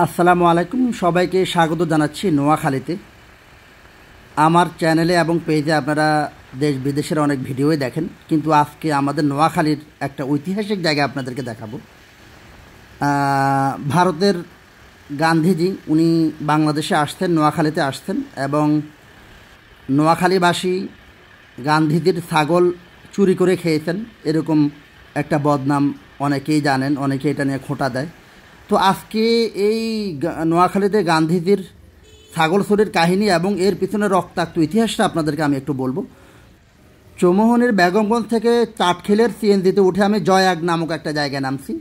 আসসালামু আলাইকুম, সবাইকে স্বাগত জানাচ্ছি নোয়াখালীতে। আমার চ্যানেলে এবং পেজে আপনারা দেশ বিদেশের অনেক ভিডিওই দেখেন, কিন্তু আজকে আমাদের নোয়াখালীর একটা ঐতিহাসিক জায়গা আপনাদেরকে দেখাবো। ভারতের গান্ধীজি উনি বাংলাদেশে আসতেন, নোয়াখালীতে আসতেন, এবং নোয়াখালীবাসী গান্ধীজির ছাগল চুরি করে খেয়েছেন, এরকম একটা বদনাম অনেকেই জানেন, অনেকে এটা নিয়ে খোঁটা দেয়। তো আজকে এই নোয়াখালীতে গান্ধীজির ছাগল চুরির কাহিনী এবং এর পিছনে রক্তাক্ত ইতিহাসটা আপনাদেরকে আমি একটু বলবো। চৌমোহনীর বেগমগঞ্জ থেকে চাটখিলের সিএনজিতে উঠে আমি জয়াগ নামক একটা জায়গায় নামছি।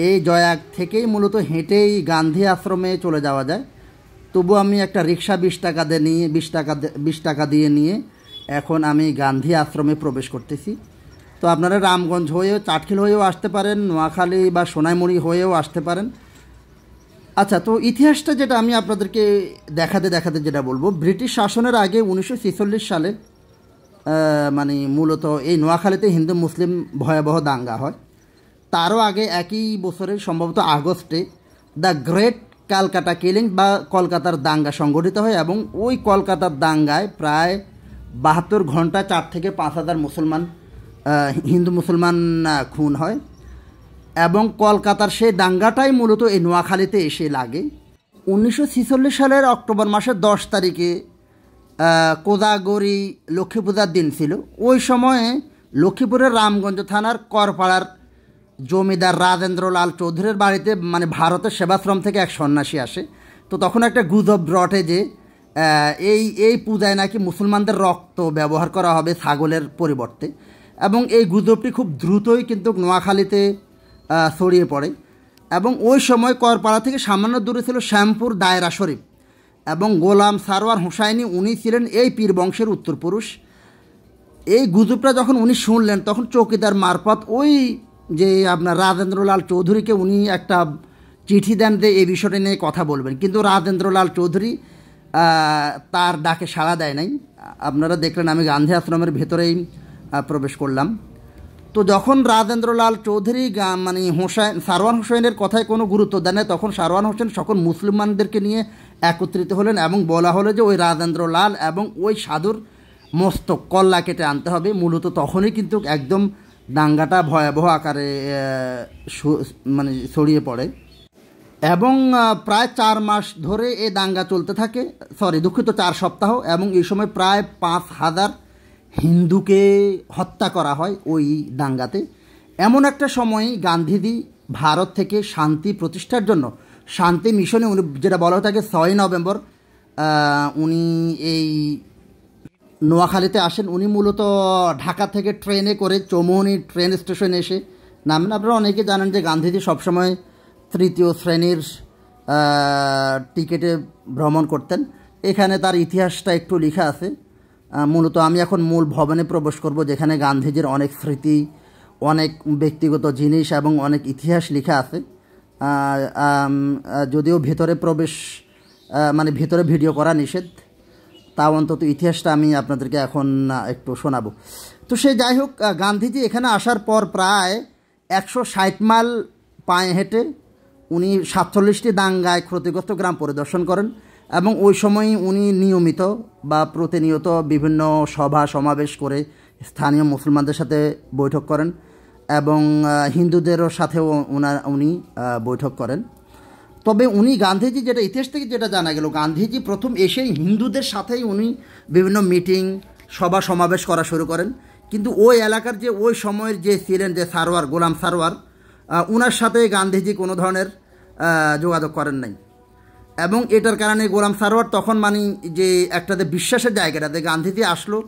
এই জয়াগ থেকেই মূলত হেঁটেই গান্ধী আশ্রমে চলে যাওয়া যায়। তবু আমি একটা রিক্সা 20 টাকা দিয়ে নিয়ে 20 টাকা দিয়ে নিয়ে এখন আমি গান্ধী আশ্রমে প্রবেশ করতেছি। তো আপনারা রামগঞ্জ হয়েও, চাটখিল হয়েও আসতে পারেন, নোয়াখালী বা সোনাইমুড়ি হয়েও আসতে পারেন। আচ্ছা, তো ইতিহাসটা যেটা আমি আপনাদেরকে দেখাতে দেখাতে যেটা বলবো, ব্রিটিশ শাসনের আগে 1946 সালে মানে মূলত এই নোয়াখালীতে হিন্দু মুসলিম ভয়াবহ দাঙ্গা হয়। তারও আগে একই বছরের সম্ভবত আগস্টে দ্য গ্রেট ক্যালকাটা কিলিং বা কলকাতার দাঙ্গা সংগঠিত হয়, এবং ওই কলকাতার দাঙ্গায় প্রায় 72 ঘন্টা 4 থেকে 5 হাজার মুসলমান হিন্দু মুসলমান খুন হয়। এবং কলকাতার সেই দাঙ্গাটাই মূলত এই নোয়াখালীতে এসে লাগে। 1946 সালের অক্টোবর মাসের 10 তারিখে কোজাগরি লক্ষ্মী পূজার দিন ছিল। ওই সময়ে লক্ষ্মীপুরের রামগঞ্জ থানার করপাড়ার জমিদার রাজেন্দ্রলাল চৌধুরীর বাড়িতে মানে ভারতের সেবাশ্রম থেকে এক সন্ন্যাসী আসে। তো তখন একটা গুজব রটে যে এই পূজায় নাকি মুসলমানদের রক্ত ব্যবহার করা হবে ছাগলের পরিবর্তে, এবং এই গুজবটি খুব দ্রুতই কিন্তু নোয়াখালীতে ছড়িয়ে পড়ে। এবং ওই সময় করপাড়া থেকে সামান্য দূরে ছিল শ্যামপুর দায়রা শরীফ, এবং গোলাম সারওয়ার হোসাইনি উনি ছিলেন এই পীর বংশের উত্তরপুরুষ। এই গুজবটা যখন উনি শুনলেন, তখন চৌকিদার মারফত ওই যে আপনার রাজেন্দ্রলাল চৌধুরীকে উনি একটা চিঠি দেন যে এই বিষয়টা নিয়ে কথা বলবেন, কিন্তু রাজেন্দ্রলাল চৌধুরী তার ডাকে সাড়া দেয় নাই। আপনারা দেখলেন আমি গান্ধী আশ্রমের ভেতরেই প্রবেশ করলাম। তো যখন রাজেন্দ্রলাল চৌধুরী মানে সারওয়ার হোসেনের কথায় কোনো গুরুত্ব দেন না, তখন সারওয়ার হোসেন সকল মুসলমানদেরকে নিয়ে একত্রিত হলেন এবং বলা হলো যে ওই রাজেন্দ্রলাল এবং ওই সাধুর মস্তক কল্লা কেটে আনতে হবে। মূলত তখনই কিন্তু একদম দাঙ্গাটা ভয়াবহ আকারে মানে ছড়িয়ে পড়ে, এবং প্রায় 4 মাস ধরে এই দাঙ্গা চলতে থাকে, দুঃখিত 4 সপ্তাহ, এবং এই সময় প্রায় 5,000 হিন্দুকে হত্যা করা হয় ওই দাঙ্গাতে। এমন একটা সময় গান্ধীজি ভারত থেকে শান্তি প্রতিষ্ঠার জন্য শান্তি মিশনে উনি যেটা বলা হয়ে থাকে 6 নভেম্বর উনি এই নোয়াখালীতে আসেন। উনি মূলত ঢাকা থেকে ট্রেনে করে চৌমোহনী ট্রেন স্টেশনে এসে নামেন। আপনারা অনেকে জানেন যে গান্ধীজি সবসময় 3য় শ্রেণীর টিকিটে ভ্রমণ করতেন। এখানে তার ইতিহাসটা একটু লেখা আছে। মূলত আমি এখন মূল ভবনে প্রবেশ করব, যেখানে গান্ধীজির অনেক স্মৃতি, অনেক ব্যক্তিগত জিনিস এবং অনেক ইতিহাস লেখা আছে। যদিও ভেতরে প্রবেশ মানে ভেতরে ভিডিও করা নিষেধ, তাও অন্তত ইতিহাসটা আমি আপনাদেরকে এখন একটু শোনাবো। তো সে যাই হোক, গান্ধীজি এখানে আসার পর প্রায় 160 মাইল পায়ে হেঁটে উনি 47টি দাঙ্গায় ক্ষতিগ্রস্ত গ্রাম পরিদর্শন করেন, এবং ওই সময় উনি নিয়মিত বা প্রতিনিয়ত বিভিন্ন সভা সমাবেশ করে স্থানীয় মুসলমানদের সাথে বৈঠক করেন, এবং হিন্দুদেরও সাথেও উনি বৈঠক করেন। তবে উনি গান্ধীজি যেটা ইতিহাস থেকে যেটা জানা গেল, গান্ধীজি প্রথম এসেই হিন্দুদের সাথেই উনি বিভিন্ন মিটিং সভা সমাবেশ করা শুরু করেন, কিন্তু ওই এলাকার যে ওই সময়ের যে ছিলেন যে সারওয়ার, গোলাম সারওয়ার, ওনার সাথে গান্ধীজি কোনো ধরনের যোগাযোগ করেন নাই। এবং এটার কারণে গোলাম সারওয়ার তখন মানে যে একটা যে বিশ্বাসের জায়গাটাতে গান্ধীজি আসলো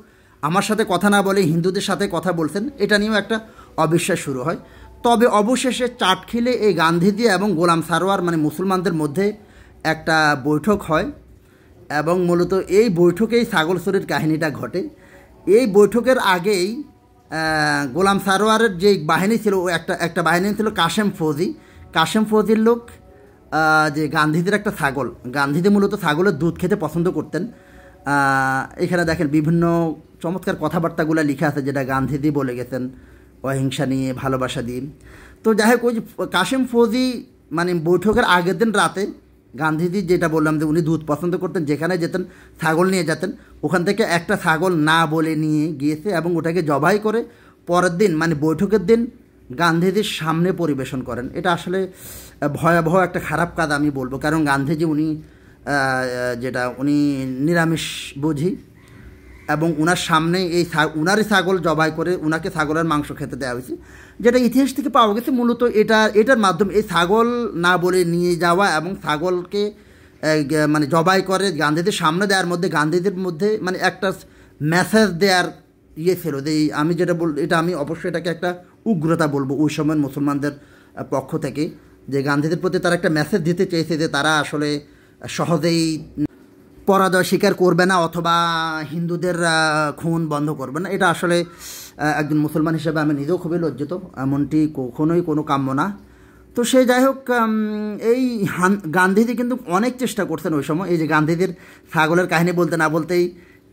আমার সাথে কথা না বলে হিন্দুদের সাথে কথা বলছেন, এটা নিয়েও একটা অবিশ্বাস শুরু হয়। তবে অবশেষে চাটখিলে এই গান্ধীজি এবং গোলাম সারওয়ার মানে মুসলমানদের মধ্যে একটা বৈঠক হয়, এবং মূলত এই বৈঠকেই ছাগল চুরির কাহিনীটা ঘটে। এই বৈঠকের আগেই গোলাম সারওয়ারের যে বাহিনী ছিল, ও একটা বাহিনী ছিল কাশেম ফৌজির লোক, যে গান্ধীজির একটা ছাগল, গান্ধীজি মূলত ছাগলের দুধ খেতে পছন্দ করতেন। এখানে দেখেন বিভিন্ন চমৎকার কথাবার্তাগুলো লেখা আছে, যেটা গান্ধীজি বলে গেছেন অহিংসা নিয়ে, ভালোবাসা দিয়ে। তো যাই হোক, ওই কাশেম ফৌজি মানে বৈঠকের আগের দিন রাতে গান্ধীজি যেটা বললাম যে উনি দুধ পছন্দ করতেন, যেখানে যেতেন ছাগল নিয়ে যেতেন, ওখান থেকে একটা ছাগল না বলে নিয়ে গিয়েছে এবং ওটাকে জবাই করে পরের দিন মানে বৈঠকের দিন গান্ধীজির সামনে পরিবেশন করেন। এটা আসলে ভয়াবহ একটা খারাপ কাজ আমি বলবো, কারণ গান্ধীজি উনি যেটা উনি নিরামিষ বুঝি এবং উনার সামনে এই উনারই ছাগল জবাই করে উনাকে ছাগলের মাংস খেতে দেওয়া হয়েছে, যেটা ইতিহাস থেকে পাওয়া গেছে। মূলত এটার মাধ্যমে এই ছাগল না বলে নিয়ে যাওয়া এবং ছাগলকে মানে জবাই করে গান্ধীদের সামনে দেওয়ার মধ্যে গান্ধীদের মধ্যে মানে একটা মেসেজ দেওয়ার ছিল যে আমি যেটা এটা আমি অবশ্যই এটাকে একটা উগ্রতা বলবো ওই সময় মুসলমানদের পক্ষ থেকে, যে গান্ধীদের প্রতি তারা একটা মেসেজ দিতে চেয়েছে যে তারা আসলে সহজেই পরাজয় স্বীকার করবে না অথবা হিন্দুদের খুন বন্ধ করবে না। এটা আসলে একজন মুসলমান হিসেবে আমি নিজেও খুবই লজ্জিত, এমনটি কখনোই কোনো কাম্য না। তো সে যাই হোক, এই গান্ধীজি কিন্তু অনেক চেষ্টা করছেন ওই সময়। এই যে গান্ধীজির ছাগলের কাহিনী বলতে না বলতেই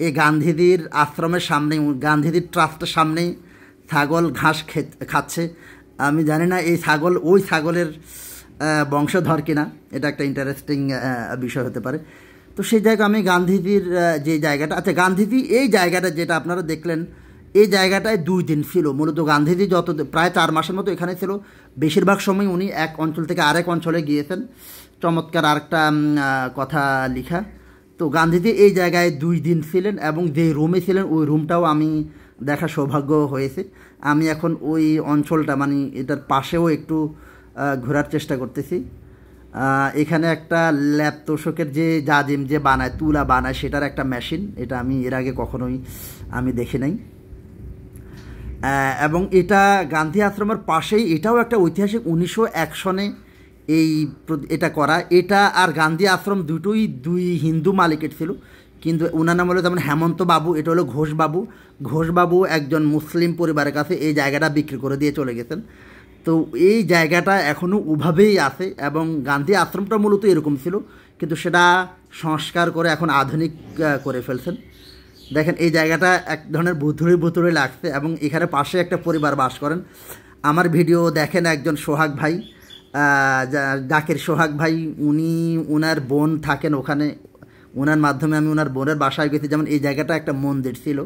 এই গান্ধীজির আশ্রমের সামনেই গান্ধীজির ট্রাস্টের সামনেই ছাগল ঘাস খাচ্ছে। আমি জানি না এই ছাগল ওই ছাগলের বংশধর কিনা, এটা একটা ইন্টারেস্টিং বিষয় হতে পারে। তো সেই জায়গায় আমি গান্ধীজির যে জায়গাটা, আচ্ছা গান্ধীজি এই জায়গাটা যেটা আপনারা দেখলেন, এই জায়গাটায় 2 দিন ছিল। মূলত গান্ধীজি প্রায় 4 মাসের মতো এখানে ছিল। বেশিরভাগ সময় উনি এক অঞ্চল থেকে আরেক অঞ্চলে গিয়েছেন। চমৎকার আরেকটা কথা লিখা। তো গান্ধীজি এই জায়গায় 2 দিন ছিলেন এবং যে রুমে ছিলেন ওই রুমটাও আমি দেখার সৌভাগ্য হয়েছে। আমি এখন ওই অঞ্চলটা মানে এটার পাশেও একটু ঘোরার চেষ্টা করতেছি। এখানে একটা ল্যাব তোষকের যে জাজিম যে বানায়, তুলা বানায়, সেটার একটা মেশিন, এটা আমি এর আগে কখনোই আমি দেখি নাই। এবং এটা গান্ধী আশ্রমের পাশেই, এটাও একটা ঐতিহাসিক 1901 সনে এটা করা। এটা আর গান্ধী আশ্রম দুটোই 2 হিন্দু মালিকের ছিল, কিন্তু ওনার নাম হলো যেমন হেমন্ত বাবু, এটা হলো ঘোষবাবু। ঘোষবাবু একজন মুসলিম পরিবারের কাছে এই জায়গাটা বিক্রি করে দিয়ে চলে গেছেন। তো এই জায়গাটা এখনও ওভাবেই আছে এবং গান্ধী আশ্রমটা মূলত এরকম ছিল, কিন্তু সেটা সংস্কার করে এখন আধুনিক করে ফেলছেন। দেখেন এই জায়গাটা এক ধরনের ভুতুড়ে লাগছে এবং এখানে পাশে একটা পরিবার বাস করেন। আমার ভিডিও দেখেন একজন সোহাগ ভাই, জাকির সোহাগ ভাই, উনার বোন থাকেন ওখানে। ওনার মাধ্যমে আমি ওনার বোনের বাসায় গেছি। যেমন এই জায়গাটা একটা মন্দির ছিল,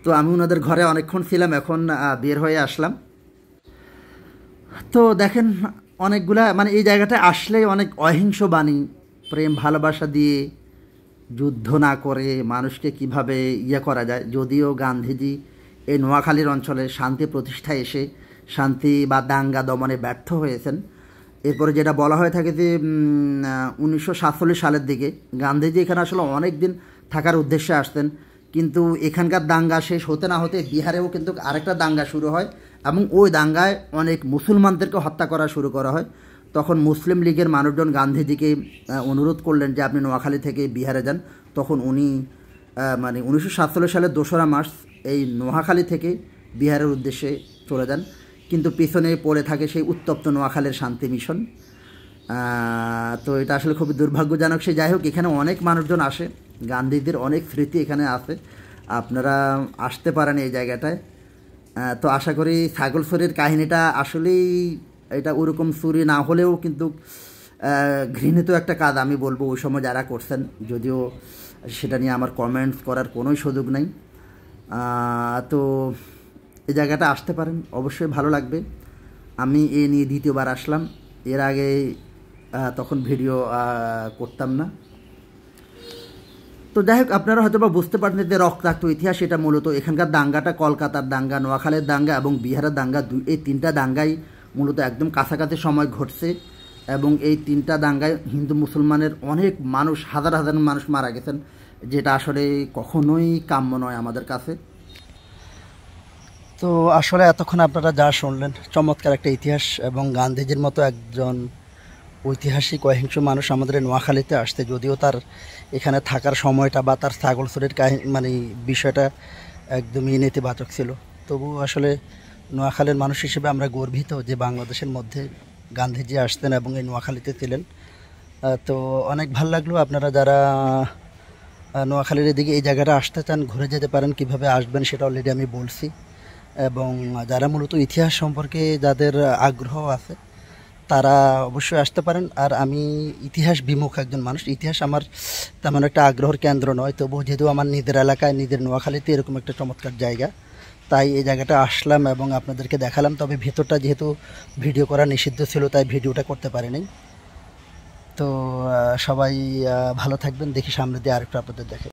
তো আমি ওনাদের ঘরে অনেকক্ষণ ছিলাম, এখন বের হয়ে আসলাম। তো দেখেন অনেকগুলা মানে এই জায়গাটায় আসলেই অনেক অহিংস বাণী, প্রেম ভালোবাসা দিয়ে যুদ্ধ না করে মানুষকে কিভাবে করা যায়। যদিও গান্ধীজি এই নোয়াখালীর অঞ্চলে শান্তি প্রতিষ্ঠায় এসে শান্তি বা দাঙ্গা দমনে ব্যর্থ হয়েছেন। এরপরে যেটা বলা হয়ে থাকে যে 1947 সালের দিকে গান্ধীজি এখানে আসলে অনেক দিন থাকার উদ্দেশ্যে আসতেন, কিন্তু এখানকার দাঙ্গা শেষ হতে না হতে বিহারেও কিন্তু আরেকটা দাঙ্গা শুরু হয় এবং ওই দাঙ্গায় অনেক মুসলমানদেরকে হত্যা করা শুরু করা হয়। তখন মুসলিম লীগের মানুষজন গান্ধীজিকে অনুরোধ করলেন যে আপনি নোয়াখালী থেকে বিহারে যান। তখন উনি মানে 1947 সালের 2রা মার্চ এই নোয়াখালী থেকে বিহারের উদ্দেশ্যে চলে যান, কিন্তু পিছনে পড়ে থাকে সেই উত্তপ্ত নোয়াখালীর শান্তি মিশন। তো এটা আসলে খুবই দুর্ভাগ্যজনক। সে যাই হোক, এখানে অনেক মানুষজন আসে, গান্ধীজির অনেক স্মৃতি এখানে আছে, আপনারা আসতে পারেন এই জায়গাটায়। তো আশা করি ছাগল চুরির কাহিনীটা আসলেই এটা ওরকম চুরি না হলেও কিন্তু ঘৃণিত একটা কাজ আমি বলবো ওই সময় যারা করছেন, যদিও সেটা নিয়ে আমার কমেন্টস করার কোনোই সুযোগ নেই। তো এই জায়গাটা আসতে পারেন, অবশ্যই ভালো লাগবে। আমি এ নিয়ে দ্বিতীয়বার আসলাম, এর আগে তখন ভিডিও করতাম না। তো যাই হোক, আপনারা হয়তো বা বুঝতে পারছেন যে রক্তাক্ত ইতিহাস, এটা মূলত এখানকার দাঙ্গাটা কলকাতার দাঙ্গা, নোয়াখালীর দাঙ্গা এবং বিহারের দাঙ্গা, এই 3টা দাঙ্গাই মূলত একদম কাছাকাছি সময় ঘটছে এবং এই 3টা দাঙ্গায় হিন্দু মুসলমানের অনেক মানুষ, হাজার হাজার মানুষ মারা গেছেন, যেটা আসলে কখনোই কাম্য নয় আমাদের কাছে। তো আসলে এতক্ষণ আপনারা যা শুনলেন চমৎকার একটা ইতিহাস এবং গান্ধীজির মতো একজন ঐতিহাসিক অহিংস মানুষ আমাদের নোয়াখালীতে আসতে, যদিও তার এখানে থাকার সময়টা বা তার ছাগল চুরির কাহিনী মানে বিষয়টা একদমই নেতিবাচক ছিল, তবু আসলে নোয়াখালীর মানুষ হিসেবে আমরা গর্বিত যে বাংলাদেশের মধ্যে গান্ধীজি আসতেন এবং এই নোয়াখালীতে ছিলেন। তো অনেক ভালো লাগলো। আপনারা যারা নোয়াখালীর এদিকে এই জায়গাটা আসতে চান ঘুরে যেতে পারেন, কিভাবে আসবেন সেটা অলরেডি আমি বলছি। এবং যারা মূলত ইতিহাস সম্পর্কে যাদের আগ্রহ আছে তারা অবশ্যই আসতে পারেন। আর আমি ইতিহাস বিমুখ একজন মানুষ, ইতিহাস আমার তেমন একটা আগ্রহের কেন্দ্র নয়, তবুও যেহেতু আমার নিজের এলাকায় নিজের নোয়াখালীতে এরকম একটা চমৎকার জায়গা, তাই এই জায়গাটা আসলাম এবং আপনাদেরকে দেখালাম। তবে ভেতরটা যেহেতু ভিডিও করা নিষিদ্ধ ছিল তাই ভিডিওটা করতে পারিনি। তো সবাই ভালো থাকবেন, দেখি সামনে দিয়ে আরেকটু আপনাদের দেখে।